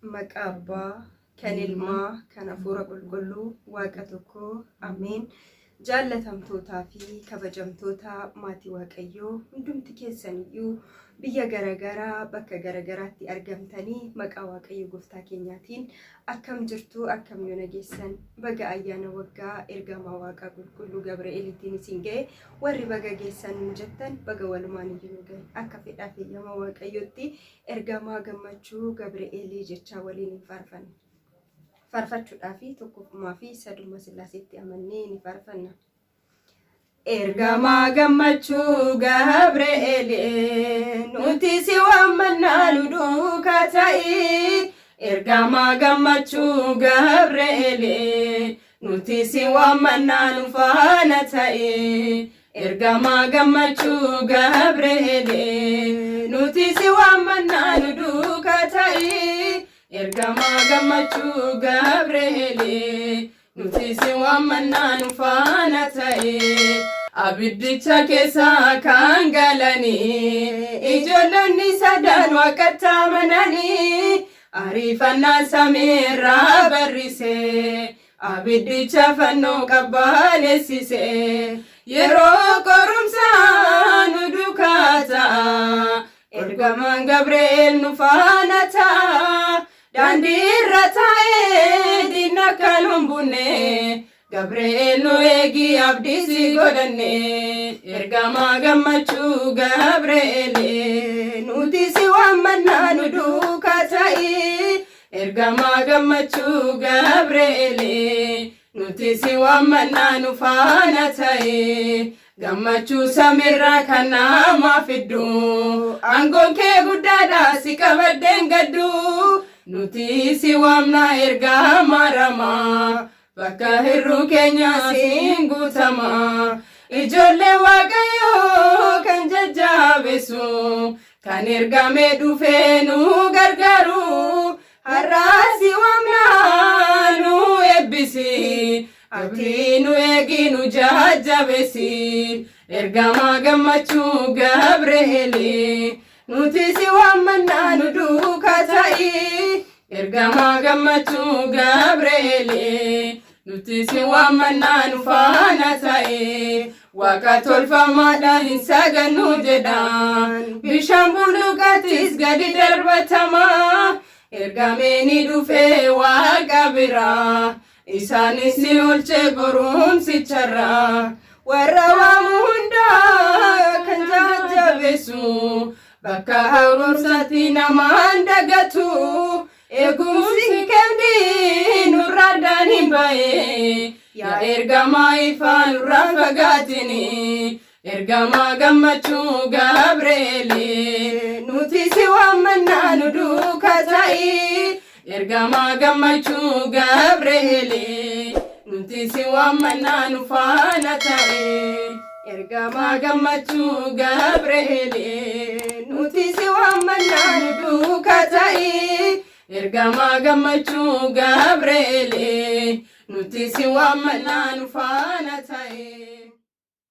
Maqabbaa kan ilmaa kan hafuura qulqulluu waaqa tokko ameen. Jaallatamtootaa fi kabajamtoota maatii waaqayyoo hundumti keessaniyyuu biyya garagaraa bakka garagaraatti argamtanii maqaa waaqayyo gooftaa keenyaatiin akkam jirtu akkam yoo nageessan baga ayyaana waggaa ergamaa waaqaa qulqulluu Gabri'eelitiin isin ga'e warri baga geessan jettan baga walumaan iyyuu ga'e akka fedhaa feeyyamaa waaqayyootti ergamaa gammachuu Gabri'eelii jechaa waliin faarfanna. Faarfachuudhaafi tokkummaa fi sadummaa Sillaaseetti amannee ni faarfanna. Ergamaa gammachuu Gabri'eel nuti si waammannaa nu duukaa ta'i. Ergamaa gammachuu Gabri'eel nuti si waammannaa nu faana ta'i. Ergamaa gammachuu Gabri'eel nuti si waammannaa nu duukaa ta'i. Ergamaa gammachuu Gabri'eel nuti si waammannaa nu faana ta'i. Abiddicha keessa kan galanii ijoollonni sadan waaqatti amananii ariifannaa samiirraa barrisee abiddicha fannoo qabbaneessisee yeroo qorumsaa nu duukaa ta'a. Ergamaan Gabri'eel nu faana ta'a. Daandiirra taa'ee diina kan hunbunne Gabri'eel nu eegi abdii si godhanne. Ergamaa gammachuu Gabri'eel nuti si waammannaa nu duukaa ta'i. Ergamaa gammachuu Gabri'eel nuti si waammannaa nu faana ta'i. Gammachuu samiirraa kan nama fiddu aangoon kee guddaadha si qabaddeen gaddu. Nuti si waamna ergamaa ramaa bakka hirruu keenya siin guutama. Ijoollee waaqayyoo kan jajjabeessu kan ergamee dhufee nu gargaaru har'aa si waamna nu eebbisi. Abdii nu eegi nu jajjabeessi. Ergamaa gammachuu Gabri'eel nuti si waammannaa nu duukaa ta'i. Ergamaa gammachuu Gabri'eel nuti si waammannaa nu faana ta'i. Waaqa tolfamaadha hin sagannu jedhan bishaan bulluqattis gadi darbatama. Ergameeni dhufee waaqa biraa isaanis ni oolchee goromsicharraa. Warra waamu hundaa kan jajjabeessu bakka haaromsaatti namaan dagatu. Eegumsi kemdi nurraa addaan hin ba'e yaa ergamaa ifaa nurraa fagaatini. Ergamaa gammachuu Gabri'eel nuti si waammannaa nu duukaa ta'i. Ergamaa gammachuu Gabri'eel nuti si waammannaa nu faana ta'i. Ergamaa gammachuu Gabri'eel nuti si waammannaa nu duukaa ta'i. Ergamaa gammachuu Gabri'eel nuti si waammannaa nu faana ta'i.